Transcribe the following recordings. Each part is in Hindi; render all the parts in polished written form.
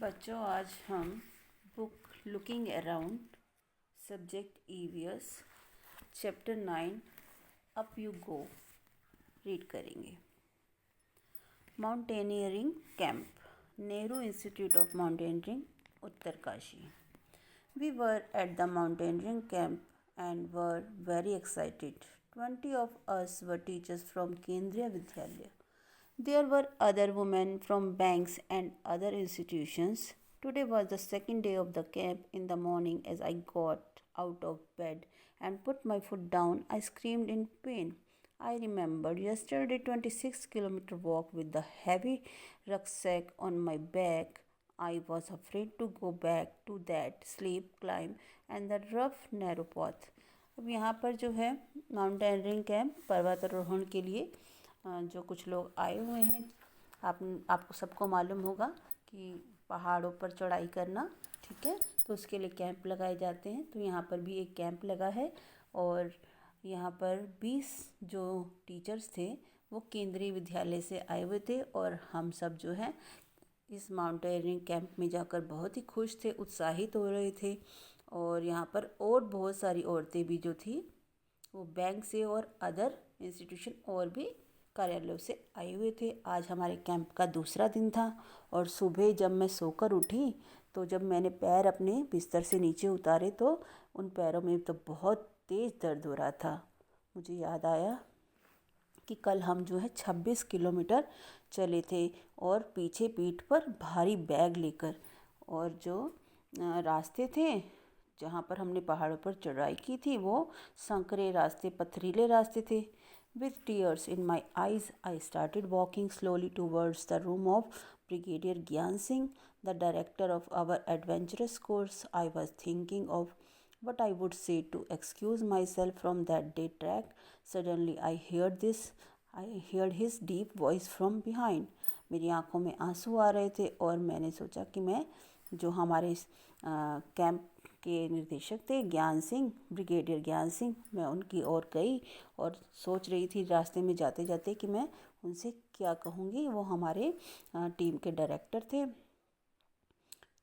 बच्चों, आज हम book looking around subject EVS chapter 9 up you go read करेंगे। Mountaineering camp, Nehru institute of mountaineering, Uttarkashi. We were at the mountaineering camp and were very excited. 20 of us were teachers from Kendriya Vidyalaya. There were other women from banks and other institutions. Today was the second day of the camp. In the morning, as I got out of bed and put my foot down, I screamed in pain. I remembered yesterday 26-kilometer walk with the heavy rucksack on my back. I was afraid to go back to that steep climb and the rough narrow path. अब यहाँ पर जो है माउंटेनियरिंग कैंप, पर्वतारोहण के लिए जो कुछ लोग आए हुए हैं। आपको सबको मालूम होगा कि पहाड़ों पर चढ़ाई करना, ठीक है, तो उसके लिए कैंप लगाए जाते हैं। तो यहाँ पर भी एक कैंप लगा है और यहाँ पर 20 जो टीचर्स थे वो केंद्रीय विद्यालय से आए हुए थे और हम सब जो है इस माउंटेनियरिंग कैंप में जाकर बहुत ही खुश थे, उत्साहित हो रहे थे। और यहाँ पर और बहुत सारी औरतें भी जो थी वो बैंक से और अदर इंस्टीट्यूशन और भी कार्यालयों से आए हुए थे। आज हमारे कैंप का दूसरा दिन था और सुबह जब मैं सोकर उठी तो जब मैंने पैर अपने बिस्तर से नीचे उतारे तो उन पैरों में तो बहुत तेज़ दर्द हो रहा था। मुझे याद आया कि कल हम जो है 26 किलोमीटर चले थे और पीछे पीठ पर भारी बैग लेकर, और जो रास्ते थे जहाँ पर हमने पहाड़ों पर चढ़ाई की थी वो संकरे रास्ते, पथरीले रास्ते थे। With tears in my eyes, I started walking slowly towards the room of Brigadier Gyan Singh, the director of our adventurous course. I was thinking of what I would say to excuse myself from that day track. Suddenly I heard his deep voice from behind. मेरी आंखों में आंसू आ रहे थे और मैंने सोचा कि मैं जो हमारे कैंप के निर्देशक थे ज्ञान सिंह, ब्रिगेडियर ज्ञान सिंह, मैं उनकी ओर गई और सोच रही थी रास्ते में जाते जाते कि मैं उनसे क्या कहूँगी। वो हमारे टीम के डायरेक्टर थे।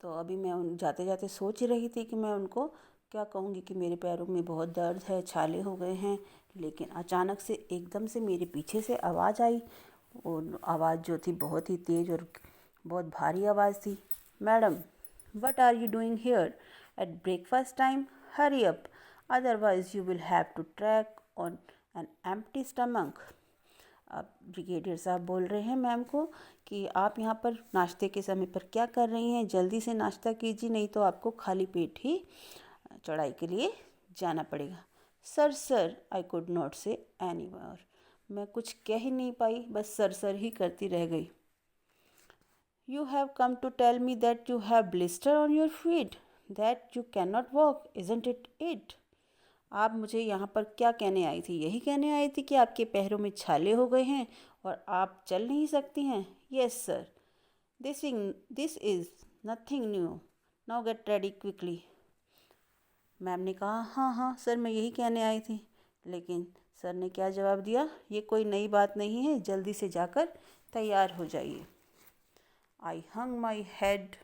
तो अभी मैं उन जाते जाते सोच रही थी कि मैं उनको क्या कहूँगी कि मेरे पैरों में बहुत दर्द है, छाले हो गए हैं। लेकिन अचानक से एकदम से मेरे पीछे से आवाज़ आई और आवाज़ जो थी बहुत ही तेज़ और बहुत भारी आवाज़ थी। Madam, what are you doing here at breakfast time? Hurry up, otherwise you will have to trek on an empty stomach. अब ब्रिगेडियर साहब बोल रहे हैं मैम को कि आप यहाँ पर नाश्ते के समय पर क्या कर रही हैं, जल्दी से नाश्ता कीजिए, नहीं तो आपको खाली पेट ही चढ़ाई के लिए जाना पड़ेगा। सर आई कुड नॉट से एनी मोर। मैं कुछ कह ही नहीं पाई, बस सर ही करती रह गई। You have come to tell me that you have blister on your feet, that you cannot walk, isn't it? आप मुझे यहाँ पर क्या कहने आई थी? यही कहने आई थी कि आपके पैरों में छाले हो गए हैं और आप चल नहीं सकती हैं। Yes sir, this is nothing new. Now get ready quickly. Ma'am ने कहा हाँ सर, मैं यही कहने आई थी। लेकिन सर ने क्या जवाब दिया? ये कोई नई बात नहीं है, जल्दी से जाकर तैयार हो जाइए। I hung my head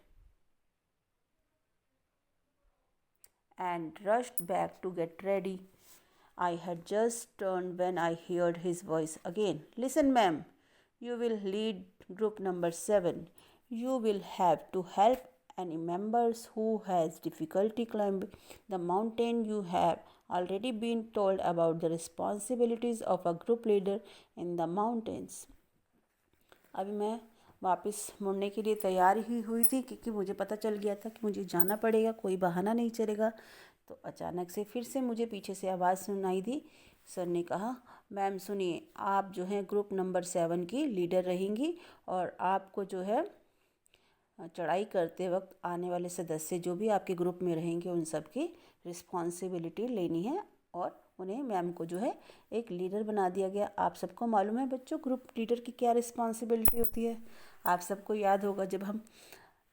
and rushed back to get ready. I had just turned when I heard his voice again. Listen, ma'am, you will lead group number 7. You will have to help any members who has difficulty climbing the mountain. You have already been told about the responsibilities of a group leader in the mountains. अभी मैं वापस मुड़ने के लिए तैयार ही हुई थी क्योंकि मुझे पता चल गया था कि मुझे जाना पड़ेगा, कोई बहाना नहीं चलेगा। तो अचानक से फिर से मुझे पीछे से आवाज़ सुनाई दी। सर ने कहा, मैम सुनिए, आप जो हैं ग्रुप नंबर 7 की लीडर रहेंगी और आपको जो है चढ़ाई करते वक्त आने वाले सदस्य जो भी आपके ग्रुप में रहेंगे उन सब की रिस्पॉन्सिबिलिटी लेनी है और उन्हें मैम को जो है एक लीडर बना दिया गया। आप सबको मालूम है बच्चों ग्रुप लीडर की क्या रिस्पॉन्सिबिलिटी होती है। आप सबको याद होगा जब हम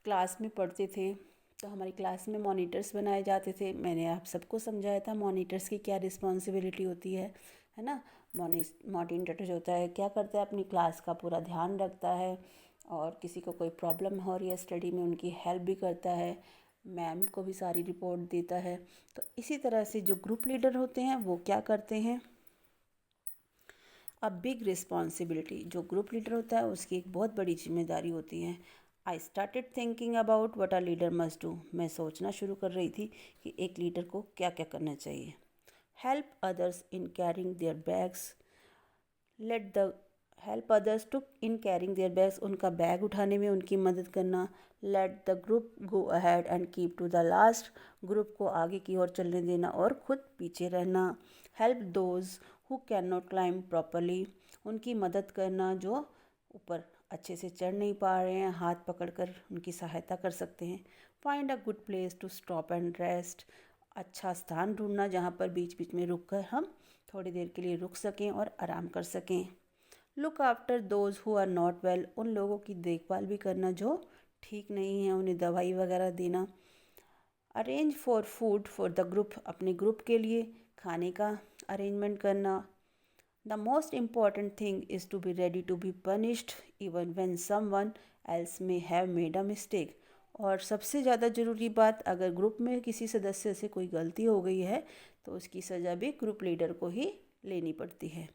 क्लास में पढ़ते थे तो हमारी क्लास में मॉनिटर्स बनाए जाते थे। मैंने आप सबको समझाया था मॉनिटर्स की क्या रिस्पॉन्सिबिलिटी होती है ना। मॉनिटर जो होता है क्या करता है, अपनी क्लास का पूरा ध्यान रखता है और किसी को कोई प्रॉब्लम हो रही है स्टडी में उनकी हेल्प भी करता है, मैम को भी सारी रिपोर्ट देता है। तो इसी तरह से जो ग्रुप लीडर होते हैं वो क्या करते हैं, अ बिग रिस्पॉन्सिबिलिटी, जो ग्रुप लीडर होता है उसकी एक बहुत बड़ी जिम्मेदारी होती है। I started thinking about what a leader must do, मैं सोचना शुरू कर रही थी कि एक लीडर को क्या क्या करना चाहिए। Help others in carrying their bags, let the help others to in carrying their bags, उनका बैग उठाने में उनकी मदद करना। Let the group go ahead and keep to the last, group को आगे की ओर चलने देना और खुद पीछे रहना। Help those who can not climb properly, उनकी मदद करना जो ऊपर अच्छे से चढ़ नहीं पा रहे हैं, हाथ पकड़कर उनकी सहायता कर सकते हैं। Find a good place to stop and rest, अच्छा स्थान ढूंढना जहाँ पर बीच बीच में रुक कर हम थोड़ी देर के लिए रुक सकें और आराम कर सकें। Look after those who are not well, उन लोगों की देखभाल भी करना जो ठीक नहीं है, उन्हें दवाई वगैरह देना। Arrange for food for the group, अपने ग्रुप के लिए खाने का अरेंजमेंट करना। The most important thing is to be ready to be punished even when someone else may have made a mistake, और सबसे ज़्यादा ज़रूरी बात, अगर ग्रुप में किसी सदस्य से कोई गलती हो गई है तो उसकी सज़ा भी ग्रुप लीडर को ही लेनी पड़ती है।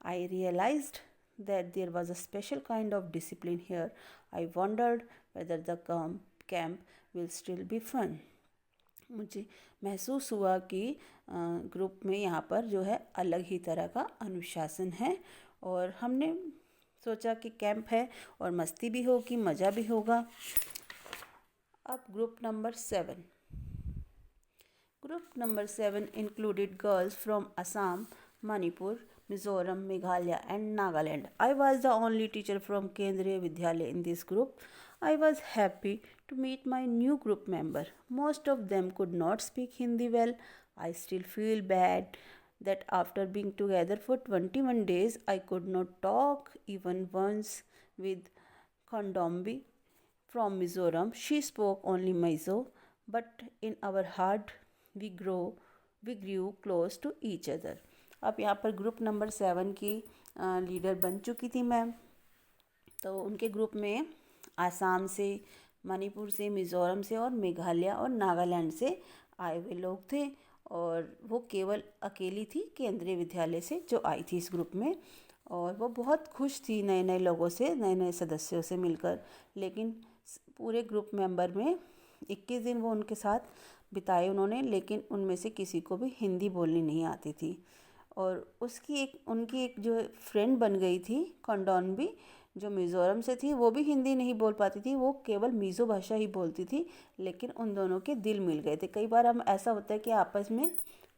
आई realised that there was a special kind of discipline here. I wondered whether the camp will still be fun. मुझे महसूस हुआ कि ग्रुप में यहाँ पर जो है अलग ही तरह का अनुशासन है, और हमने सोचा कि कैंप है और मस्ती भी होगी, मज़ा भी होगा। अब group number 7, Group number 7 included girls from Assam, Manipur, Mizoram, Meghalaya and Nagaland. I was the only teacher from Kendriya Vidyalaya in this group. I was happy to meet my new group member. Most of them could not speak Hindi well. I still feel bad that after being together for 21 days, I could not talk even once with Kondombi from Mizoram. She spoke only Mizo, but in our heart we grew close to each other. अब यहाँ पर ग्रुप नंबर 7 की लीडर बन चुकी थी मैम। तो उनके ग्रुप में आसाम से, मणिपुर से, मिज़ोरम से और मेघालय और नागालैंड से आए हुए लोग थे, और वो केवल अकेली थी केंद्रीय विद्यालय से जो आई थी इस ग्रुप में। और वो बहुत खुश थी नए नए लोगों से, नए नए सदस्यों से मिलकर। लेकिन पूरे ग्रुप मेंबर में 21 दिन वो उनके साथ बिताए उन्होंने, लेकिन उनमें से किसी को भी हिंदी बोलनी नहीं आती थी। और उनकी एक जो फ्रेंड बन गई थी खंडौनबी, जो मिज़ोरम से थी, वो भी हिंदी नहीं बोल पाती थी, वो केवल मीज़ो भाषा ही बोलती थी। लेकिन उन दोनों के दिल मिल गए थे। कई बार हम ऐसा होता है कि आपस में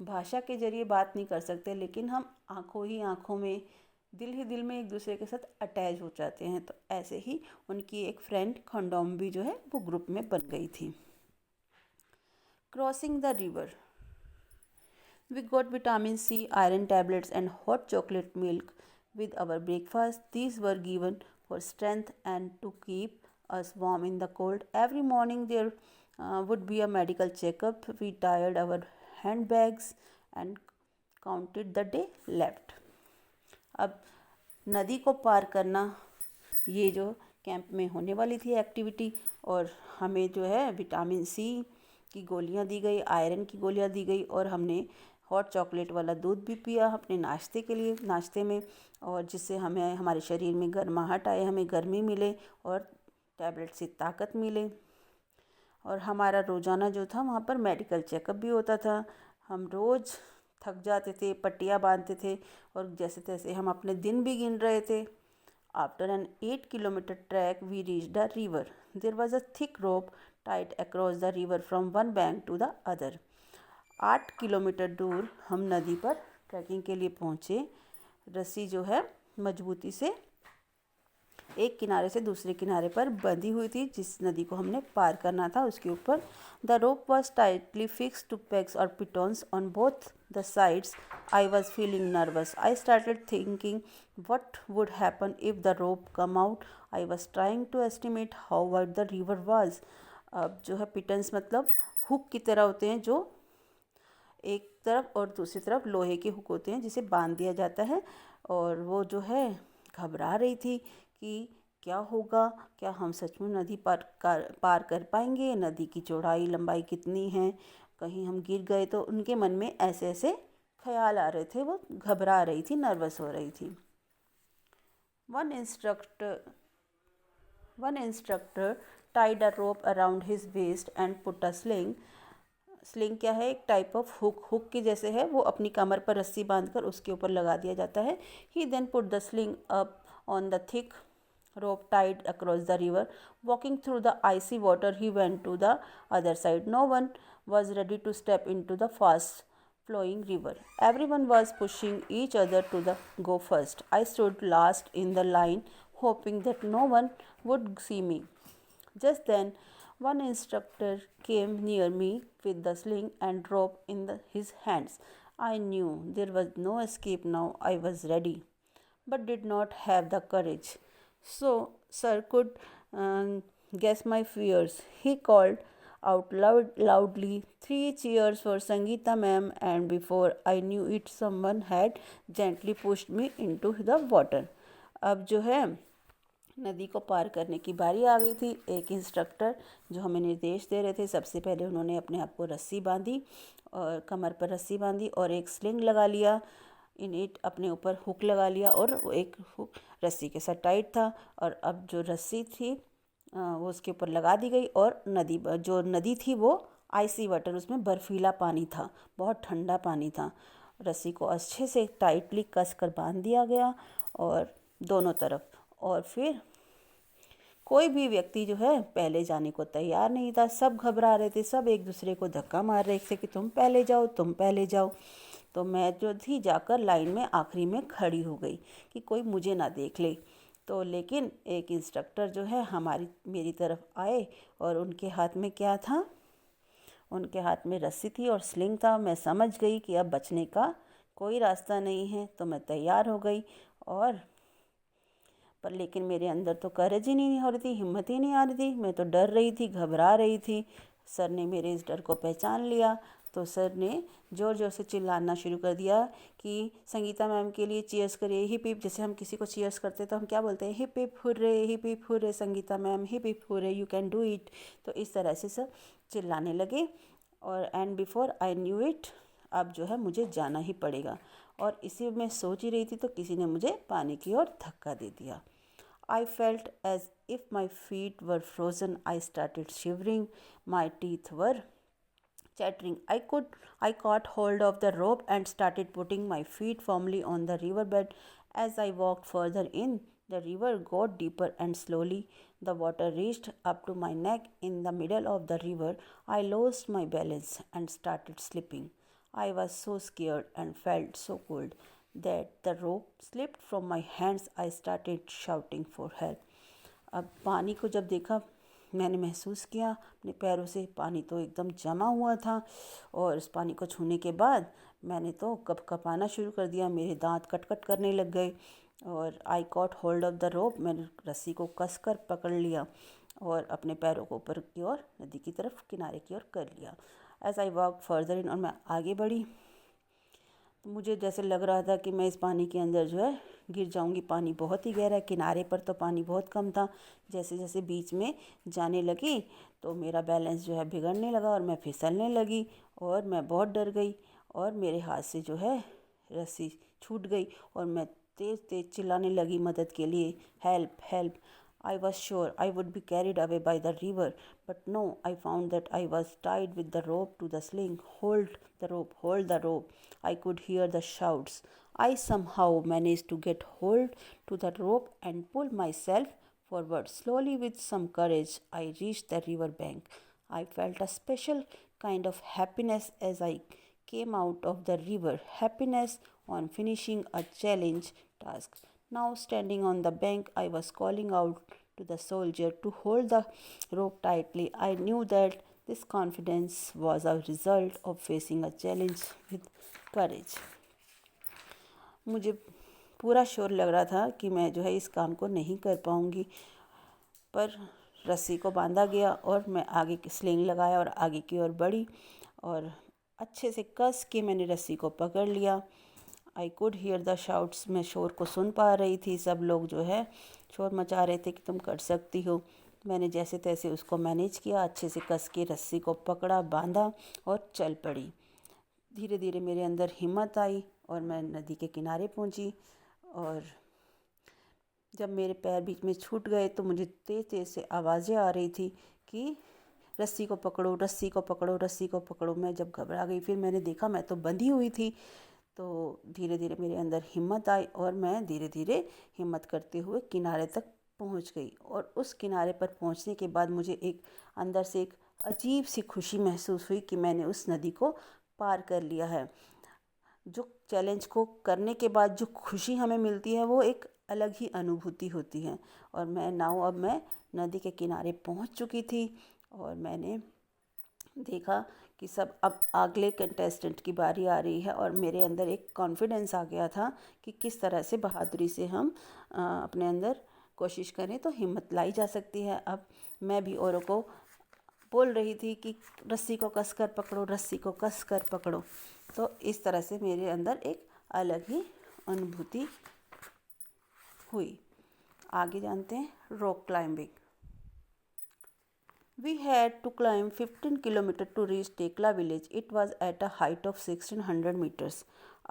भाषा के जरिए बात नहीं कर सकते, लेकिन हम आँखों ही आँखों में, दिल ही दिल में एक दूसरे के साथ अटैच हो जाते हैं। तो ऐसे ही उनकी एक फ्रेंड खंडौनबी जो है वो ग्रुप में बन गई थी। Crossing the river, we got vitamin C, iron tablets, and hot chocolate milk with our breakfast. These were given for strength and to keep us warm in the cold. Every morning there would be a medical checkup. We tied our handbags and counted the day left. अब नदी को पार करना, ये जो कैंप में होने वाली थी एक्टिविटी, और हमें जो है विटामिन सी की गोलियां दी गई, आयरन की गोलियां दी गई, और हमने हॉट चॉकलेट वाला दूध भी पिया अपने नाश्ते के लिए, नाश्ते में, और जिससे हमें हमारे शरीर में गर्माहट आए, हमें गर्मी मिले और टैबलेट से ताकत मिले। और हमारा रोज़ाना जो था वहाँ पर मेडिकल चेकअप भी होता था। हम रोज़ थक जाते थे, पट्टियाँ बांधते थे, और जैसे तैसे हम अपने दिन भी गिन रहे थे। After an 8-kilometer trek, we reached a river. There was a thick rope tied across the river from one bank to the other. 8 kilometre दूर हम नदी पर ट्रैकिंग के लिए पहुँचे। रस्सी जो है मजबूती से एक किनारे से दूसरे किनारे पर बंधी हुई थी, जिस नदी को हमने पार करना था उसके ऊपर। The rope was tightly fixed to pegs or pitons on both the sides. I was feeling nervous. I started thinking what would happen if the rope come out. I was trying to estimate how wide the river was. अब जो है पिटन्स मतलब हुक की तरह होते हैं, जो एक तरफ और दूसरी तरफ लोहे के हुक होते हैं जिसे बांध दिया जाता है। और वो जो है घबरा रही थी कि क्या होगा, क्या हम सच में नदी पार कर पाएंगे, नदी की चौड़ाई लंबाई कितनी है, कहीं हम गिर गए तो। उनके मन में ऐसे ऐसे ख्याल आ रहे थे, वो घबरा रही थी, नर्वस हो रही थी। One instructor one instructor tied a rope around his waist and put a sling. Sling क्या है, एक टाइप ऑफ हुक की जैसे है, वो अपनी कमर पर रस्सी बांधकर उसके ऊपर लगा दिया जाता है। He then put the sling up on the thick rope tied across the river. Walking through the icy water, he went to the other side. No one was ready to step into the fast flowing river. Everyone was pushing each other to go first. I stood last in the line, hoping that no one would see me. Just then, one instructor came near me with the sling and rope in his hands. I knew there was no escape now. I was ready, but did not have the courage. So, sir could guess my fears. He called out loudly, 3 cheers for Sangeeta ma'am, and before I knew it, someone had gently pushed me into the water. अब जो है नदी को पार करने की बारी आ गई थी। एक इंस्ट्रक्टर जो हमें निर्देश दे रहे थे, सबसे पहले उन्होंने अपने आप को रस्सी बांधी और कमर पर रस्सी बांधी और एक स्लिंग लगा लिया, इन इट अपने ऊपर हुक लगा लिया, और वो एक हुक रस्सी के साथ टाइट था। और अब जो रस्सी थी वो उसके ऊपर लगा दी गई, और जो नदी थी वो आइसी वाटर, उसमें बर्फीला पानी था, बहुत ठंडा पानी था। रस्सी को अच्छे से टाइटली कस कर बांध दिया गया और दोनों तरफ। और फिर कोई भी व्यक्ति जो है पहले जाने को तैयार नहीं था, सब घबरा रहे थे, सब एक दूसरे को धक्का मार रहे थे कि तुम पहले जाओ, तुम पहले जाओ। तो मैं जो थी जाकर लाइन में आखिरी में खड़ी हो गई कि कोई मुझे ना देख ले। तो लेकिन एक इंस्ट्रक्टर जो है मेरी तरफ आए, और उनके हाथ में क्या था, उनके हाथ में रस्सी थी और स्लिंग था। मैं समझ गई कि अब बचने का कोई रास्ता नहीं है, तो मैं तैयार हो गई। पर लेकिन मेरे अंदर तो करेज ही नहीं हो रही थी, हिम्मत ही नहीं आ रही थी, मैं तो डर रही थी, घबरा रही थी। सर ने मेरे इस डर को पहचान लिया, तो सर ने ज़ोर ज़ोर से चिल्लाना शुरू कर दिया कि संगीता मैम के लिए चीयर्स करिए, हिप हिप। जैसे हम किसी को चीयर्स करते तो हम क्या बोलते हैं, hip hip hurray, hip hip hurray, Sangeeta ma'am hip hip hurray, you can do it. तो इस तरह से सब चिल्लाने लगे, और and before I knew it, अब जो है मुझे जाना ही पड़ेगा। और इसी में सोच ही रही थी तो किसी ने मुझे पानी की ओर धक्का दे दिया। I felt as if my feet were frozen. I started shivering. My teeth were chattering. I caught hold of the rope and started putting my feet firmly on the riverbed. As I walked further in, the river got deeper and slowly the water reached up to my neck. In the middle of the river, I lost my balance and started slipping. I was so scared and felt so cold that the rope slipped from my hands. I started shouting for help. अब पानी को जब देखा, मैंने महसूस किया अपने पैरों से पानी तो एकदम जमा हुआ था, और उस पानी को छूने के बाद मैंने तो कँपाना शुरू कर दिया, मेरे दांत कट करने लग गए। और आई cot hold of the rope, मैंने रस्सी को कस कर पकड़ लिया और अपने पैरों को ऊपर की ओर नदी की तरफ किनारे की ओर कर लिया। As I walk further in, और मैं आगे बढ़ी, तो मुझे जैसे लग रहा था कि मैं इस पानी के अंदर जो है गिर जाऊंगी। पानी बहुत ही गहरा है, किनारे पर तो पानी बहुत कम था। जैसे जैसे बीच में जाने लगी तो मेरा बैलेंस जो है बिगड़ने लगा और मैं फिसलने लगी, और मैं बहुत डर गई, और मेरे हाथ से जो है रस्सी छूट गई, और मैं तेज़ तेज़ चिल्लाने लगी मदद के लिए, help help. I was sure I would be carried away by the river, but no, I found that I was tied with the rope to the sling. Hold the rope, hold the rope. I could hear the shouts. I somehow managed to get hold to the rope and pull myself forward. Slowly, with some courage, I reached the river bank. I felt a special kind of happiness as I came out of the river. Happiness on finishing a challenge task. Now, standing on the bank, I was calling out to the soldier to hold the rope tightly. I knew that this confidence was a result of facing a challenge with courage. मुझे पूरा श्योर लग रहा था कि मैं जो है इस काम को नहीं कर पाऊंगी, पर रस्सी को बांधा गया और मैं आगे की स्लिंग लगाया और आगे की ओर बढ़ी, और अच्छे से कस के मैंने रस्सी को पकड़ लिया। I could hear the shouts, मैं शोर को सुन पा रही थी, सब लोग जो है शोर मचा रहे थे कि तुम कर सकती हो। मैंने जैसे तैसे उसको मैनेज किया, अच्छे से कस के रस्सी को पकड़ा, बांधा और चल पड़ी। धीरे धीरे मेरे अंदर हिम्मत आई और मैं नदी के किनारे पहुंची। और जब मेरे पैर बीच में छूट गए तो मुझे तेज़ तेज़ से आवाज़ें आ रही थी कि रस्सी को पकड़ो, रस्सी को पकड़ो, रस्सी को पकड़ो। मैं जब घबरा गई, फिर मैंने देखा मैं तो बंधी हुई थी। तो धीरे धीरे मेरे अंदर हिम्मत आई और मैं धीरे धीरे हिम्मत करते हुए किनारे तक पहुंच गई। और उस किनारे पर पहुंचने के बाद मुझे एक अंदर से एक अजीब सी खुशी महसूस हुई कि मैंने उस नदी को पार कर लिया है। जो चैलेंज को करने के बाद जो खुशी हमें मिलती है वो एक अलग ही अनुभूति होती है। और अब मैं नदी के किनारे पहुंच चुकी थी और मैंने देखा कि सब अब अगले कंटेस्टेंट की बारी आ रही है। और मेरे अंदर एक कॉन्फिडेंस आ गया था कि किस तरह से बहादुरी से हम अपने अंदर कोशिश करें तो हिम्मत लाई जा सकती है। अब मैं भी औरों को बोल रही थी कि रस्सी को कस कर पकड़ो, रस्सी को कस कर पकड़ो। तो इस तरह से मेरे अंदर एक अलग ही अनुभूति हुई। आगे जानते हैं rock climbing. We had to climb 15 kilometers to reach Tekla village. It was at a height of 1600 meters.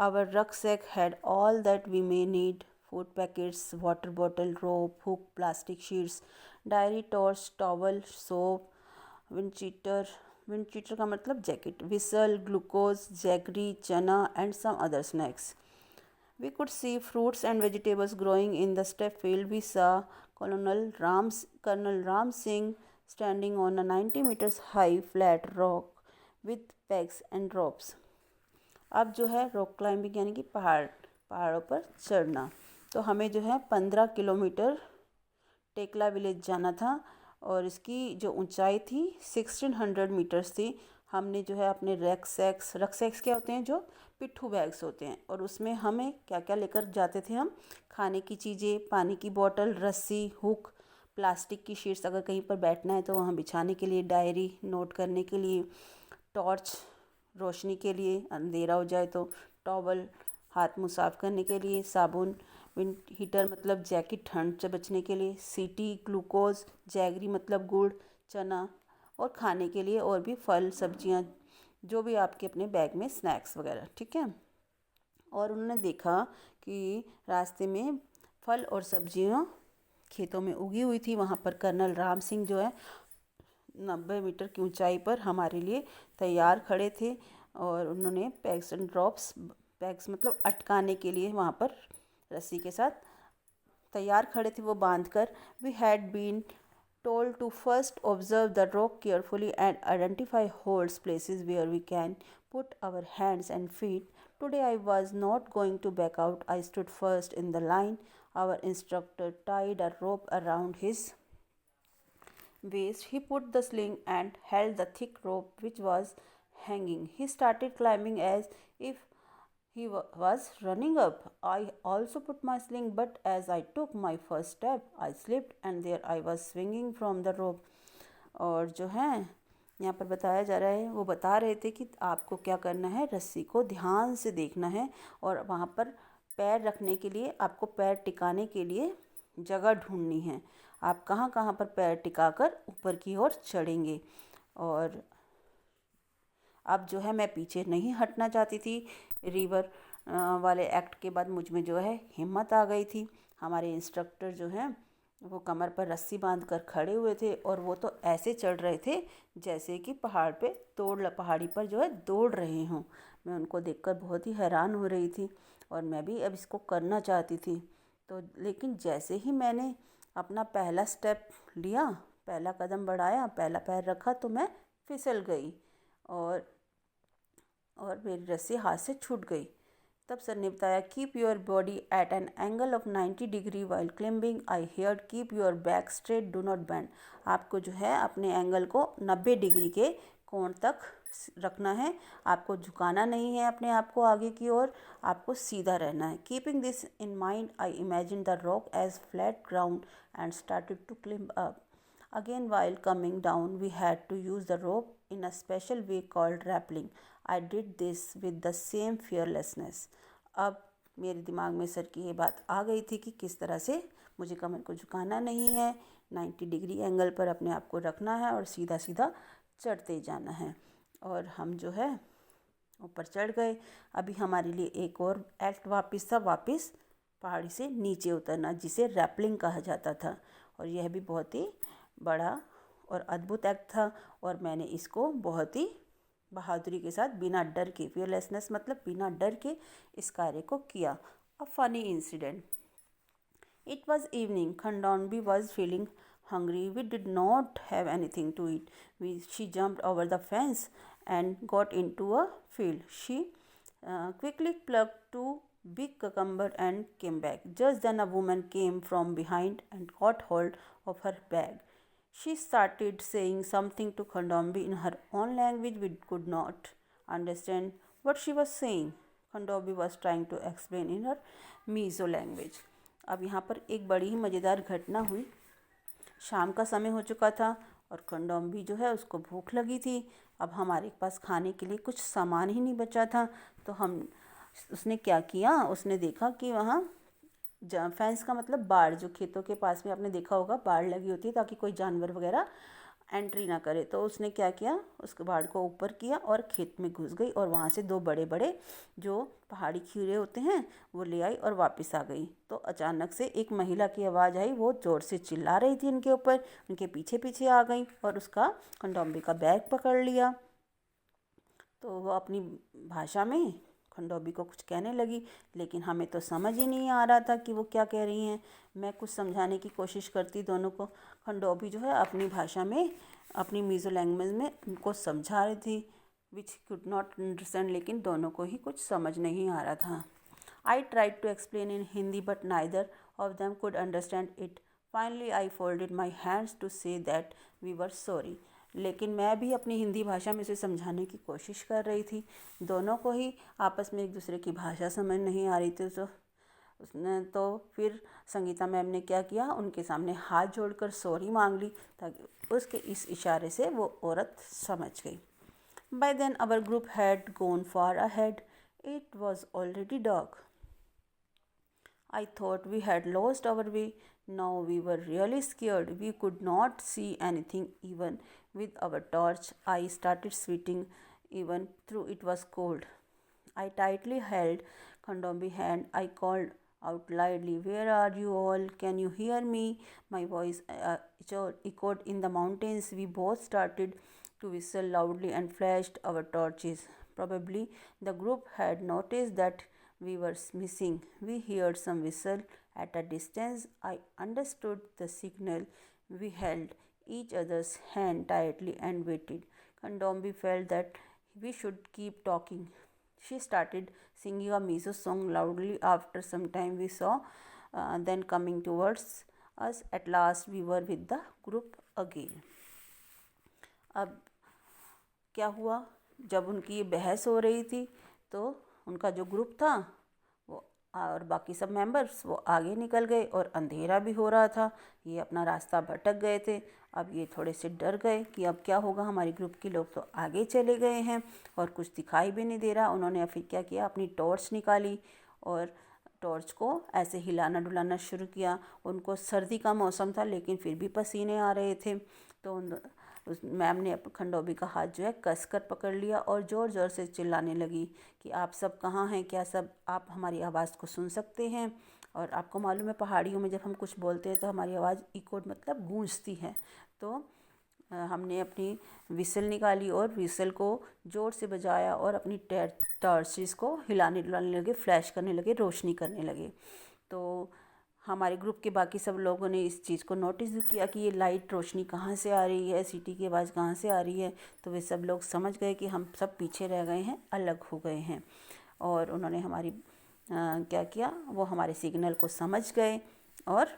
Our rucksack had all that we may need: food packets, water bottle, rope, hook, plastic sheets, diary, torch, towel, soap, wind cheater का मतलब jacket, whistle, glucose, jaggery, chana and some other snacks. We could see fruits and vegetables growing in the step field. We saw Colonel Ram Singh standing on a 90 meters high flat rock with pegs and ropes. अब जो है रॉक क्लाइंबिंग यानी कि पहाड़ों पर चढ़ना। तो हमें जो है 15 किलोमीटर टेकला विलेज जाना था और इसकी जो ऊंचाई थी 1600 मीटर्स थी। हमने जो है अपने रक्सैक्स क्या होते हैं, जो पिट्ठू बैग्स होते हैं, और उसमें हमें क्या क्या लेकर जाते थे हम: खाने की चीज़ें, पानी की बोतल, रस्सी, हुक, प्लास्टिक की शीट्स अगर कहीं पर बैठना है तो वहाँ बिछाने के लिए, डायरी नोट करने के लिए, टॉर्च रोशनी के लिए अंधेरा हो जाए तो, टॉवल हाथ मुँह साफ करने के लिए, साबुन, विंड हीटर मतलब जैकेट ठंड से बचने के लिए, सीटी, ग्लूकोज, जैगरी मतलब गुड़, चना, और खाने के लिए और भी फल सब्जियां, जो भी आपके अपने बैग में स्नैक्स वगैरह, ठीक है। और उन्होंने देखा कि रास्ते में फल और सब्जियां खेतों में उगी हुई थी। वहाँ पर कर्नल राम सिंह जो है 90 मीटर की ऊंचाई पर हमारे लिए तैयार खड़े थे। और उन्होंने पैक्स मतलब अटकाने के लिए वहाँ पर रस्सी के साथ तैयार खड़े थे, वो बांध कर। We had been told to first observe the rock carefully and identify holes, places where we can put our hands and feet. Today I was not going to back out. I stood first in the line. Our instructor tied a rope around his waist. He put the sling and held the thick rope which was hanging. He started climbing as if he was running up. I also put my sling, but as I took my first step, I slipped and there I was swinging from the rope. और जो है यहाँ पर बताया जा रहा है, वो बता रहे थे कि आपको क्या करना है, रस्सी को ध्यान से देखना है और वहाँ पर पैर रखने के लिए, आपको पैर टिकाने के लिए जगह ढूंढनी है। आप कहाँ कहाँ पर पैर टिकाकर ऊपर की ओर चढ़ेंगे। और अब जो है मैं पीछे नहीं हटना चाहती थी। रिवर वाले एक्ट के बाद मुझ में जो है हिम्मत आ गई थी। हमारे इंस्ट्रक्टर जो हैं वो कमर पर रस्सी बांध कर खड़े हुए थे और वो तो ऐसे चढ़ रहे थे जैसे कि पहाड़ी पर जो है दौड़ रहे हों। मैं उनको देखकर बहुत ही हैरान हो रही थी और मैं भी अब इसको करना चाहती थी। तो लेकिन जैसे ही मैंने अपना पहला स्टेप लिया, पहला कदम बढ़ाया, पहला पैर रखा, तो मैं फिसल गई और मेरी रस्सी हाथ से छूट गई। तब सर ने बताया, keep your body at an angle of 90 degree while climbing. I heard keep your back straight, do not bend. आपको जो है अपने एंगल को 90 डिग्री के कोण तक रखना है, आपको झुकाना नहीं है अपने आप को आगे की ओर, आपको सीधा रहना है। Keeping this in mind, I imagine the rock as flat ground and started to climb up. Again, while coming down, we had to use the rope in a special way called rappelling. I did this with the same fearlessness. अब मेरे दिमाग में सर की ये बात आ गई थी कि किस तरह से मुझे कमर को झुकाना नहीं है, 90 डिग्री एंगल पर अपने आप को रखना है और सीधा सीधा चढ़ते जाना है। और हम जो है ऊपर चढ़ गए। अभी हमारे लिए एक और एक्ट वापस था, वापस पहाड़ी से नीचे उतरना, जिसे रैपलिंग कहा जाता था। और यह भी बहुत ही बड़ा और अद्भुत एक्ट था और मैंने इसको बहुत ही बहादुरी के साथ, बिना डर के, फियरलेसनेस मतलब बिना डर के इस कार्य को किया। A funny incident. It was evening. Khandonbi was feeling hungry. We did not have anything to eat. She jumped over the fence and got into a field. She quickly plucked two big cucumber and came back. Just then a woman came from behind and caught hold of her bag. She started saying something to Khandombi in her own language. We could not understand what she was saying. Khandombi was trying to explain in her Mizo language. अब यहाँ पर एक बड़ी ही मज़ेदार घटना हुई। शाम का समय हो चुका था और खंडोम्बी जो है उसको भूख लगी थी। अब हमारे पास खाने के लिए कुछ सामान ही नहीं बचा था, तो उसने क्या किया, उसने देखा कि वहाँ फेंस का मतलब बाड़, जो खेतों के पास में आपने देखा होगा बाड़ लगी होती है ताकि कोई जानवर वगैरह एंट्री ना करे। तो उसने क्या किया, उस बाड़ को ऊपर किया और खेत में घुस गई और वहाँ से दो बड़े बड़े जो पहाड़ी खीरे होते हैं वो ले आई और वापस आ गई। तो अचानक से एक महिला की आवाज़ आई, वो ज़ोर से चिल्ला रही थी उनके ऊपर, उनके पीछे पीछे आ गई और उसका खंडोम्बी का बैग पकड़ लिया। तो वो अपनी भाषा में खंडोबी को कुछ कहने लगी, लेकिन हमें तो समझ ही नहीं आ रहा था कि वो क्या कह रही हैं। मैं कुछ समझाने की कोशिश करती दोनों को। खंडोबी जो है अपनी भाषा में, अपनी मीज़ो लैंग्वेज में उनको समझा रही थी, विच कुड नॉट अंडरस्टैंड, लेकिन दोनों को ही कुछ समझ नहीं आ रहा था। I tried to explain in Hindi but neither of them could understand it. Finally I folded my hands to say that we were sorry. लेकिन मैं भी अपनी हिंदी भाषा में उसे समझाने की कोशिश कर रही थी। दोनों को ही आपस में एक दूसरे की भाषा समझ नहीं आ रही थी। तो फिर संगीता मैम ने क्या किया, उनके सामने हाथ जोड़कर सॉरी मांग ली, ताकि उसके इस इशारे से वो औरत समझ गई। By then our group had gone far ahead. It was already dark. I thought we had lost our way. Now we were really scared. We could not see anything even with our torch. I started sweating even though it was cold. I tightly held Khandombi's hand. I called out loudly, "Where are you all? Can you hear me?" My voice echoed in the mountains. We both started to whistle loudly and flashed our torches. Probably the group had noticed that we were missing. We heard some whistle at a distance. I understood the signal. We held each other's hand tightly and waited. Khandombi felt that we should keep talking. She started singing a Mizo song loudly. After some time, we saw then coming towards us. At last, we were with the group again. अब क्या हुआ, जब उनकी ये बहस हो रही थी तो उनका जो ग्रुप था वो और बाकी सब मेंबर्स वो आगे निकल गए और अंधेरा भी हो रहा था। ये अपना रास्ता भटक गए थे। अब ये थोड़े से डर गए कि अब क्या होगा, हमारे ग्रुप के लोग तो आगे चले गए हैं और कुछ दिखाई भी नहीं दे रहा। उन्होंने फिर क्या किया, अपनी टॉर्च निकाली और टॉर्च को ऐसे हिलाना डुलाना शुरू किया। उनको सर्दी का मौसम था लेकिन फिर भी पसीने आ रहे थे। तो उस मैम ने खंडोबी का हाथ जो है कसकर पकड़ लिया और ज़ोर ज़ोर से चिल्लाने लगी कि आप सब कहाँ हैं, क्या सब आप हमारी आवाज़ को सुन सकते हैं? और आपको मालूम है पहाड़ियों में जब हम कुछ बोलते हैं तो हमारी आवाज़ इकोड मतलब गूंजती है। तो हमने अपनी विसल निकाली और विसल को ज़ोर से बजाया और अपनी टॉर्चेस को हिलाने डुलाने लगे, फ्लैश करने लगे, रोशनी करने लगे। तो हमारे ग्रुप के बाकी सब लोगों ने इस चीज़ को नोटिस किया कि ये लाइट रोशनी कहाँ से आ रही है, सीटी की आवाज़ कहाँ से आ रही है। तो वे सब लोग समझ गए कि हम सब पीछे रह गए हैं, अलग हो गए हैं। और उन्होंने हमारी क्या किया, वो हमारे सिग्नल को समझ गए और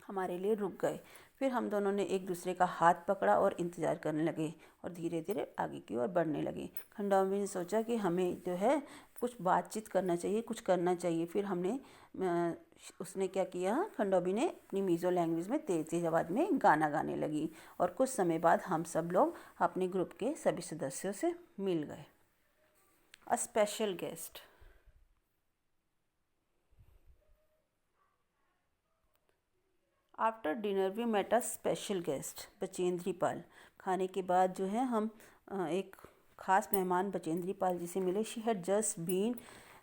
हमारे लिए रुक गए। फिर हम दोनों ने एक दूसरे का हाथ पकड़ा और इंतज़ार करने लगे और धीरे धीरे आगे की ओर बढ़ने लगे। खंडोबी ने सोचा कि हमें जो है कुछ बातचीत करना चाहिए, कुछ करना चाहिए। फिर उसने क्या किया, खंडोबी ने अपनी मीज़ो लैंग्वेज में तेज़ तेज़ आवाज़ में गाना गाने लगी और कुछ समय बाद हम सब लोग अपने ग्रुप के सभी सदस्यों से मिल गए। A special guest. After dinner we met a special guest Bachendri Pal. खाने के बाद जो है हम एक ख़ास मेहमान बचेंद्री पाल जी से मिले। She had just been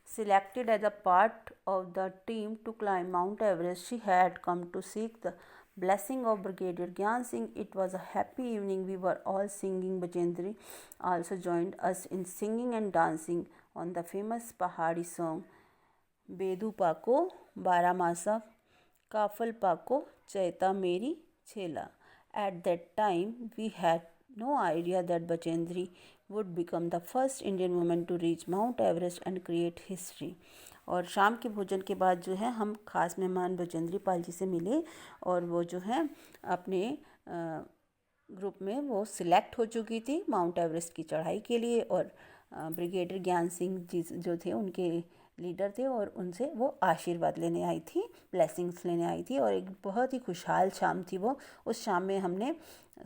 selected as a part of the team to climb Mount Everest. She had come to seek the blessing of Brigadier Gyan Singh. It was a happy evening. We were all singing. Bachendri also joined us in singing and dancing on the famous Pahadi song Bedu Pako Baramasa Kafal Pako Chaita Meri Chela. At that time, we had no idea that Bachendri would become the first Indian woman to reach Mount Everest and create history. और शाम के भोजन के बाद जो है हम खास मेहमान बचेंद्री पाल जी से मिले और वो जो है अपने ग्रुप में वो सिलेक्ट हो चुकी थी माउंट एवरेस्ट की चढ़ाई के लिए। और ब्रिगेडियर ज्ञान सिंह जी जो थे उनके लीडर थे और उनसे वो आशीर्वाद लेने आई थी, ब्लेसिंग्स लेने आई थी। और एक बहुत ही खुशहाल शाम थी वो। उस शाम में हमने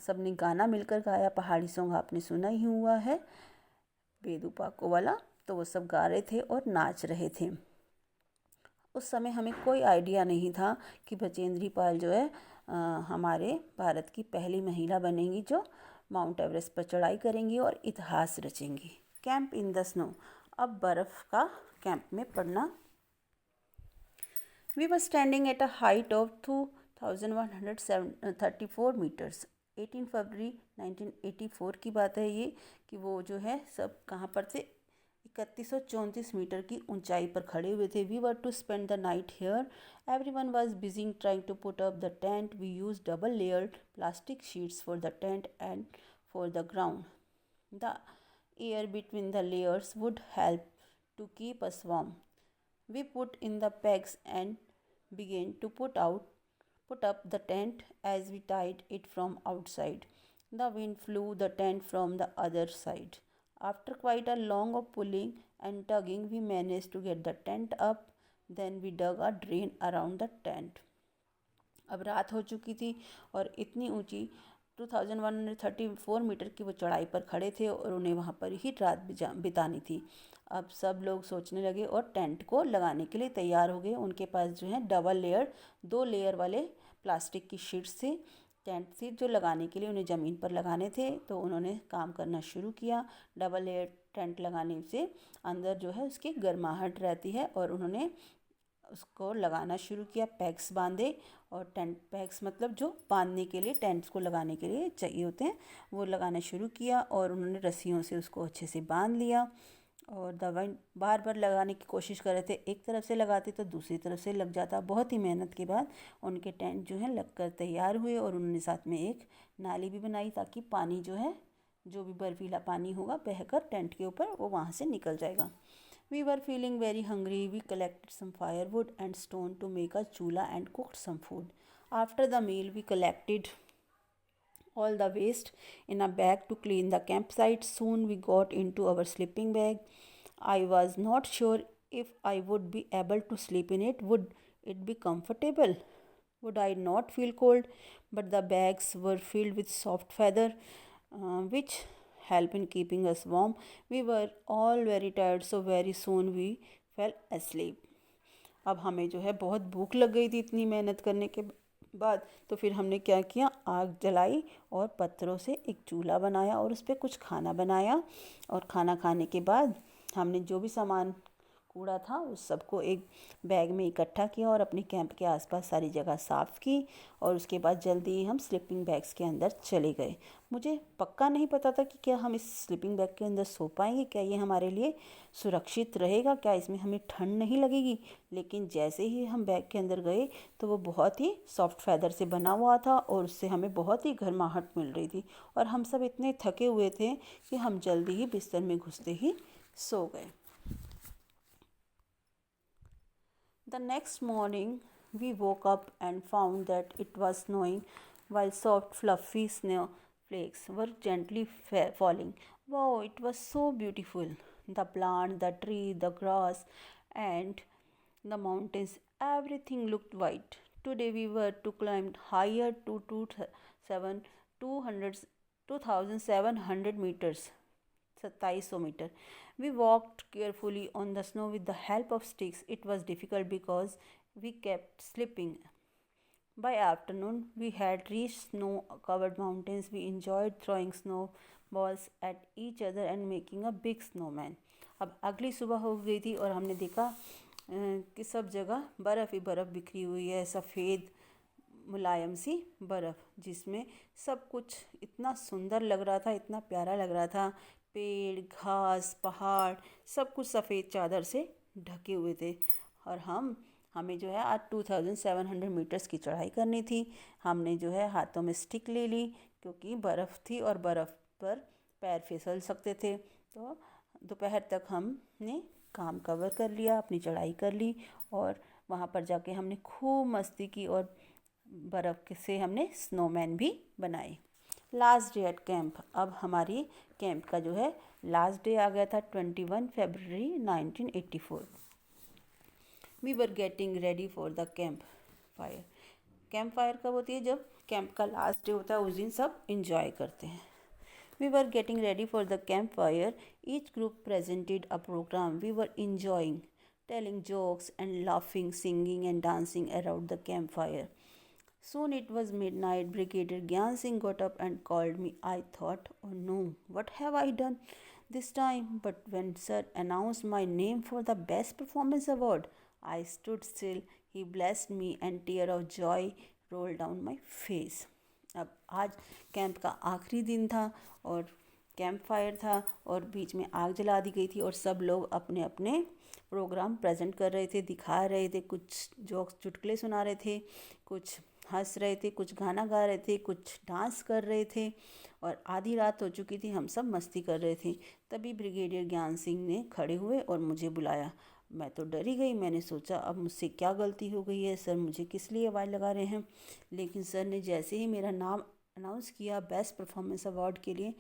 सबने गाना मिलकर गाया। पहाड़ी सॉन्ग आपने सुना ही हुआ है, बेदू पाको वाला। तो वो सब गा रहे थे और नाच रहे थे। उस समय हमें कोई आइडिया नहीं था कि बचेंद्री पाल जो है हमारे भारत की पहली महिला बनेंगी जो माउंट एवरेस्ट पर चढ़ाई करेंगी और इतिहास रचेंगी। कैंप इन द स्नो, अब बर्फ़ का कैंप में पड़ना। We were standing at a height of 2134 metres. 18 फरवरी 1984 की बात है ये, कि वो जो है सब कहाँ पर थे, 3134 मीटर की ऊंचाई पर खड़े हुए थे। We were to spend the night here. Everyone was busy trying to put up the tent. We use double layered plastic sheets for the tent and for the ground. The air between the layers would help to keep us warm. We put in the pegs and began to put up the tent as we tied it from outside. The wind blew the tent from the other side. After quite a long of pulling and tugging, we managed to get the tent up. Then we dug a drain around the tent. अब रात हो चुकी थी और इतनी ऊंची 2134 मीटर की वो चढ़ाई पर खड़े थे और उन्हें वहाँ पर ही रात बितानी थी। अब सब लोग सोचने लगे और टेंट को लगाने के लिए तैयार हो गए। उनके पास जो है डबल लेयर, 2 लेयर वाले प्लास्टिक की शीट्स थी, टेंट थी जो लगाने के लिए उन्हें ज़मीन पर लगाने थे। तो उन्होंने काम करना शुरू किया। डबल लेयर टेंट लगाने से अंदर जो है उसकी गर्माहट रहती है और उन्होंने उसको लगाना शुरू किया। पैक्स बांधे और टेंट पैक्स मतलब जो बांधने के लिए, टेंट्स को लगाने के लिए चाहिए होते हैं, वो लगाना शुरू किया। और उन्होंने रस्सियों से उसको अच्छे से बांध लिया और दवाई बार बार लगाने की कोशिश कर रहे थे। एक तरफ से लगाते तो दूसरी तरफ से लग जाता। बहुत ही मेहनत के बाद उनके टेंट जो है लगकर तैयार हुए और उन्होंने साथ में एक नाली भी बनाई ताकि पानी जो है, जो भी बर्फीला पानी होगा बहकर टेंट के ऊपर वो वहाँ से निकल जाएगा। We were feeling very hungry. We collected some firewood and stone to make a chula and cooked some food. After the meal, we collected all the waste in a bag to clean the campsite. Soon we got into our sleeping bag. I was not sure if I would be able to sleep in it. Would it be comfortable? Would I not feel cold? But the bags were filled with soft feather, which help in keeping us warm. We were all very tired, so very soon we fell asleep. अब हमें जो है बहुत भूख लग गई थी इतनी मेहनत करने के बाद। तो फिर हमने क्या किया, आग जलाई और पत्थरों से एक चूल्हा बनाया और उस पर कुछ खाना बनाया। और खाना खाने के बाद हमने जो भी सामान कूड़ा था उस सबको एक बैग में इकट्ठा किया और अपने कैंप के आसपास सारी जगह साफ़ की। और उसके बाद जल्दी ही हम स्लीपिंग बैग्स के अंदर चले गए। मुझे पक्का नहीं पता था कि क्या हम इस स्लीपिंग बैग के अंदर सो पाएंगे, क्या ये हमारे लिए सुरक्षित रहेगा, क्या इसमें हमें ठंड नहीं लगेगी। लेकिन जैसे ही हम बैग के अंदर गए तो वो बहुत ही सॉफ्ट फैदर से बना हुआ था और उससे हमें बहुत ही गर्माहट मिल रही थी। और हम सब इतने थके हुए थे कि हम जल्दी ही बिस्तर में घुसते ही सो गए। The next morning, we woke up and found that it was snowing, while soft, fluffy snowflakes were gently falling. Wow, it was so beautiful. The plant, the tree, the grass, and the mountains, everything looked white. Today we were to climb higher to 2,700 meters. 2700 metre. We walked carefully on the snow with the help of sticks. It was difficult because we kept slipping, By afternoon, we had reached snow-covered mountains. We enjoyed throwing snowballs at each other and making a big snowman. अब अगली सुबह हो गई थी और हमने देखा कि सब जगह बर्फ़ ही बर्फ़ बिखरी हुई है, सफ़ेद मुलायम सी बर्फ़, जिसमें सब कुछ इतना सुंदर लग रहा था, इतना प्यारा लग रहा था। पेड़, घास, पहाड़, सब कुछ सफ़ेद चादर से ढके हुए थे। और हमें जो है आज 2700 मीटर्स की चढ़ाई करनी थी। हमने जो है हाथों में स्टिक ले ली क्योंकि बर्फ़ थी और बर्फ़ पर पैर फिसल सकते थे। तो दोपहर तक हमने काम कवर कर लिया, अपनी चढ़ाई कर ली और वहाँ पर जाके हमने खूब मस्ती की और बर्फ़ से हमने स्नोमैन भी बनाए। Last day at camp. अब हमारी कैंप का जो है लास्ट डे आ गया था, 21 फरवरी 1984। We were getting ready for the camp fire. Camp fire कब होती है? जब कैंप का लास्ट डे होता है, उस दिन सब इंजॉय करते हैं। We were getting ready for the campfire. Each group presented a program. We were enjoying, telling jokes and laughing, singing and dancing around the campfire. Soon it was midnight. Brigadier Gyan Singh got up and called me. I thought, oh no, what have I done this time? But when Sir announced my name for the Best Performance Award, I stood still. He blessed me and tear of joy rolled down my face. अब आज कैंप का आखिरी दिन था और कैंप फायर था और बीच में आग जला दी गई थी और सब लोग अपने अपने प्रोग्राम प्रेजेंट कर रहे थे, दिखा रहे थे, कुछ जोक्स चुटकुले सुना रहे थे, कुछ हंस रहे थे, कुछ गाना गा रहे थे, कुछ डांस कर रहे थे। और आधी रात हो चुकी थी, हम सब मस्ती कर रहे थे। तभी ब्रिगेडियर ज्ञान सिंह ने खड़े हुए और मुझे बुलाया। मैं तो डरी गई। मैंने सोचा अब मुझसे क्या गलती हो गई है, सर मुझे किस लिए आवाज़ लगा रहे हैं। लेकिन सर ने जैसे ही मेरा नाम अनाउंस किया बेस्ट परफॉर्मेंस अवार्ड के लिए,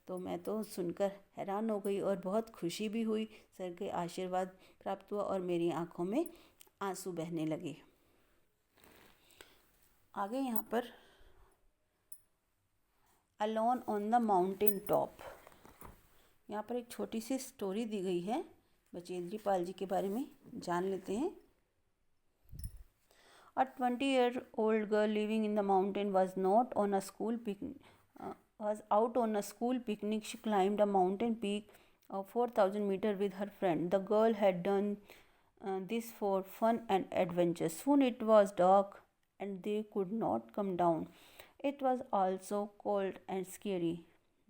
तो मैं तो सुनकर हैरान हो गई और बहुत खुशी भी हुई। सर के आशीर्वाद प्राप्त हुआ और मेरी आंखों में आंसू बहने लगे। आगे यहाँ पर alone on the mountain top, यहाँ पर एक छोटी सी स्टोरी दी गई है। बचेंद्री पाल जी के बारे में जान लेते हैं। A 20-year-old girl living in the mountain was not on a school picnic. Was out on a school picnic. She climbed a mountain peak of 4,000 meters with her friend. The girl had done this for fun and adventure. Soon it was dark and they could not come down. It was also cold and scary.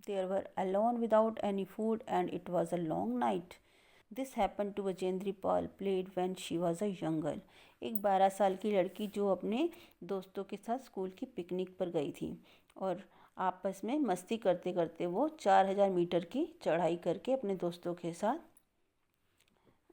They were alone without any food and it was a long night. This happen to Bachendri Pal played when she was a young girl. एक 12 साल की लड़की जो अपने दोस्तों के साथ स्कूल की पिकनिक पर गई थी और आपस में मस्ती करते करते वो 4000 मीटर की चढ़ाई करके अपने दोस्तों के साथ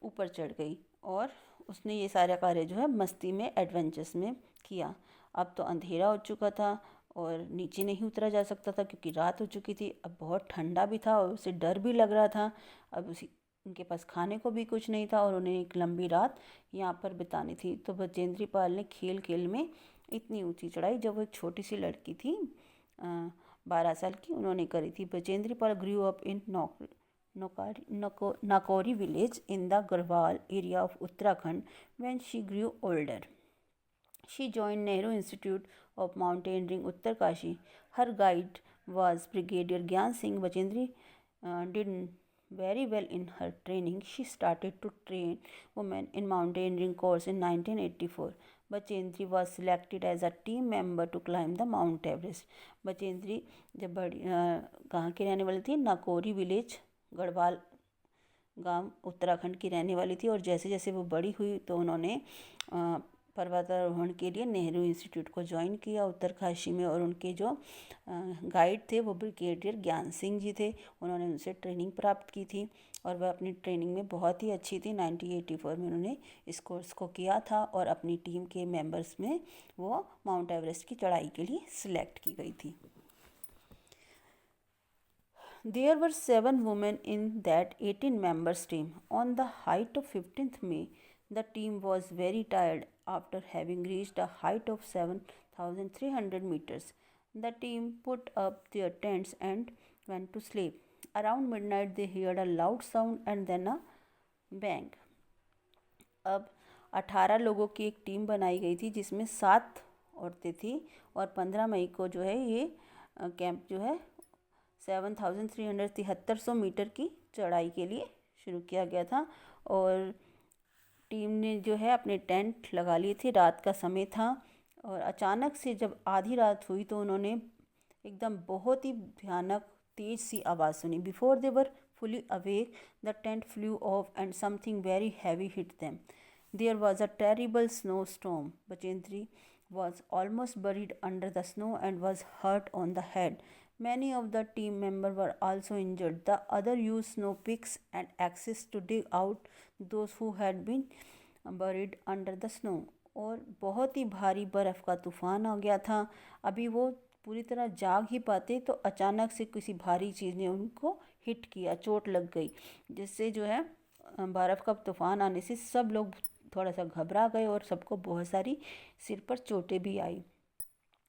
ऊपर चढ़ गई और उसने ये सारा कार्य जो है मस्ती में एडवेंचर्स में किया। अब तो अंधेरा हो चुका था और नीचे नहीं उतरा जा सकता था क्योंकि रात हो चुकी थी। अब बहुत ठंडा भी था और उसे डर भी लग रहा था। अब उनके पास खाने को भी कुछ नहीं था और उन्हें एक लंबी रात यहाँ पर बितानी थी। तो बचेंद्री पाल ने खेल खेल में इतनी ऊंची चढ़ाई, जब वो एक छोटी सी लड़की थी 12 साल की, उन्होंने करी थी। Bachendri Pal grew up in Nakuri village in the Garhwal area of Uttarakhand. When she grew older, she joined Nehru Institute of Mountaineering, Uttarkashi. Her guide was Brigadier Gyan Singh. Bachendri did very well in her training. She started to train women in mountaineering course in 1984. Bachendri was selected as a team member to climb the Mount Everest. Bachendri जब कहाँ की रहने वाली थी? नाकोरी विलेज, गढ़वाल गांव, उत्तराखंड की रहने वाली थी। और जैसे जैसे वो बड़ी हुई तो उन्होंने पर्वतारोहण के लिए नेहरू इंस्टीट्यूट को ज्वाइन किया उत्तरकाशी में। और उनके जो गाइड थे वो ब्रिगेडियर ज्ञान सिंह जी थे। उन्होंने उनसे ट्रेनिंग प्राप्त की थी और वह अपनी ट्रेनिंग में बहुत ही अच्छी थी। 1984 में उन्होंने इस कोर्स को किया था और अपनी टीम के मेंबर्स में वो माउंट एवरेस्ट की चढ़ाई के लिए सिलेक्ट की गई थी। There were 7 women in that 18 members team. On the height of 15th May, the team was very tired after having reached a height of 7,300 meters. The team put up their tents and went to sleep. Around midnight, they heard a loud sound and then a bang. अब 18 लोगों की एक टीम बनाई गई थी जिसमें 7 औरतें थी और 15 मई को जो है ये कैंप जो है 7,373 मीटर की चढ़ाई के लिए शुरू किया गया था। और टीम ने जो है अपने टेंट लगा लिए थे, रात का समय था और अचानक से जब आधी रात हुई तो उन्होंने एकदम बहुत ही भयानक तेज सी आवाज़ सुनी। Before they were fully awake, the tent flew off and something very heavy hit them. There was a terrible snowstorm. Bachendri was almost buried under the snow and was hurt on the head. Many of the team members were also injured. The other used snow picks and axes to dig out those who had been buried under the snow. और बहुत ही भारी बर्फ़ का तूफ़ान आ गया था। अभी वो पूरी तरह जाग ही पाते तो अचानक से किसी भारी चीज़ ने उनको हिट किया, चोट लग गई, जिससे जो है बर्फ़ का तूफ़ान आने से सब लोग थोड़ा सा घबरा गए और सबको बहुत सारी सिर पर चोटें भी आई।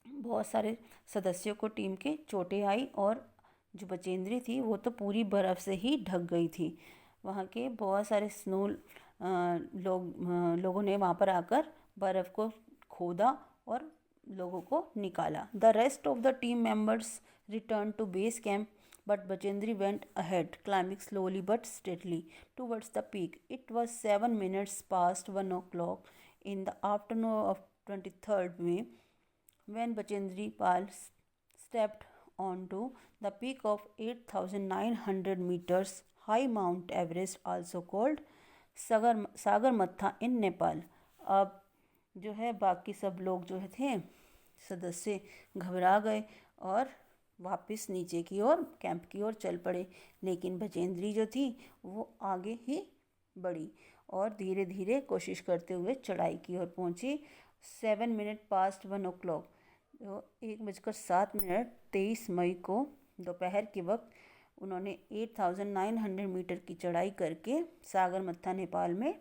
बहुत सारे सदस्यों को टीम के चोटें आई और जो बचेंद्री थी वो तो पूरी बर्फ़ से ही ढक गई थी। वहाँ के बहुत सारे लोगों ने वहाँ पर आकर बर्फ़ को खोदा और लोगों को निकाला। The rest of the team members return to base camp but Bachendri went ahead, climbing slowly but steadily towards the peak. It was 7 minutes past 1 o'clock in the afternoon of 23rd May when Bachendri Pal stepped onto the peak of 8,900 meters high Mount Everest, also called Sagarmatha in Nepal. अब जो है बाकी सब लोग जो थे सदस्य घबरा गए और वापस नीचे की ओर कैंप की ओर चल पड़े, लेकिन बचेंद्री जो थी वो आगे ही बढ़ी और धीरे धीरे कोशिश करते हुए चढ़ाई की ओर पहुंची। 7 मिनट पास्ट 1 o'clock, तो 1:07 23 मई को दोपहर के वक्त उन्होंने 8,900 मीटर की चढ़ाई करके सागरमत्था नेपाल में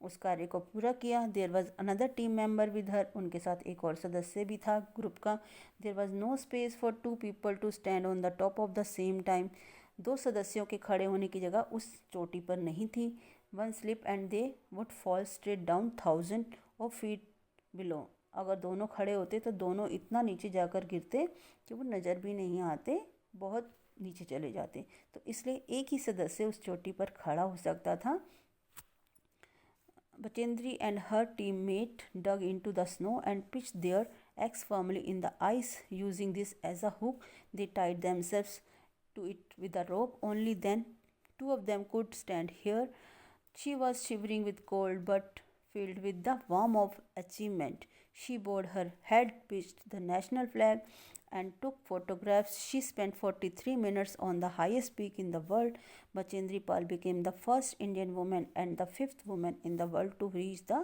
उस कार्य को पूरा किया। There was another team member with her, उनके साथ एक और सदस्य भी था ग्रुप का। There was no space for 2 people to stand on the top of the same time. 2 सदस्यों के खड़े होने की जगह उस चोटी पर नहीं थी। One slip and they would fall straight down 1000 of feet below. अगर दोनों खड़े होते तो दोनों इतना नीचे जाकर गिरते कि वो नज़र भी नहीं आते, बहुत नीचे चले जाते। तो इसलिए एक ही सदस्य उस चोटी पर खड़ा हो सकता था। Bachendri and her teammate dug into the snow and pitched their axe firmly in the ice. Using this as a hook, they tied themselves to it with a rope. Only then 2 of them could stand here. She was shivering with cold but filled with the warmth of achievement. She bowed her head, pitched the national flag, and took photographs. She spent 43 minutes on the highest peak in the world. Bachendri Pal became the first Indian woman and the 5th woman in the world to reach the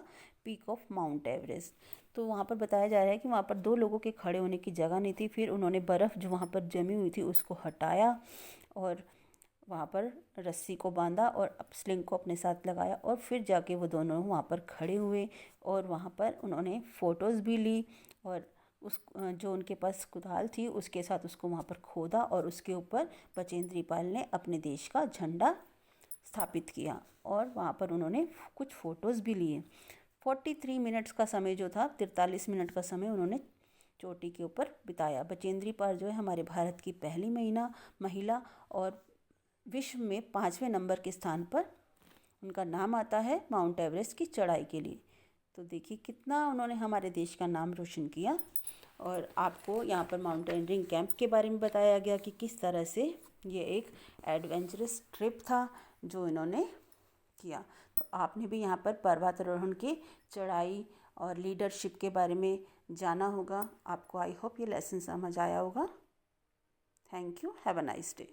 peak of Mount Everest. तो वहाँ पर बताया जा रहा है कि वहाँ पर 2 लोगों के खड़े होने की जगह नहीं थी। फिर उन्होंने बर्फ़ जो वहाँ पर जमी हुई थी उसको हटाया और वहाँ पर रस्सी को बांधा और स्लिंग को अपने साथ लगाया और फिर जाके वो दोनों वहाँ पर खड़े हुए और वहाँ पर उन्होंने फ़ोटोज़ भी ली और उस जो उनके पास कुदाल थी उसके साथ उसको वहाँ पर खोदा और उसके ऊपर बचेंद्री पाल ने अपने देश का झंडा स्थापित किया और वहाँ पर उन्होंने कुछ फ़ोटोज़ भी लिए। 43 मिनट्स का समय जो था, 43 मिनट का समय उन्होंने चोटी के ऊपर बिताया। बचेंद्री पाल जो है हमारे भारत की पहली महिला और विश्व में 5वें नंबर के स्थान पर उनका नाम आता है माउंट एवरेस्ट की चढ़ाई के लिए। तो देखिए कितना उन्होंने हमारे देश का नाम रोशन किया। और आपको यहाँ पर माउंटेनियरिंग कैंप के बारे में बताया गया कि किस तरह से ये एक एडवेंचरस ट्रिप था जो इन्होंने किया। तो आपने भी यहाँ पर पर्वतारोहण की चढ़ाई और लीडरशिप के बारे में जाना होगा। आपको आई होप ये लेसन समझ आया होगा। Thank you, have a nice day.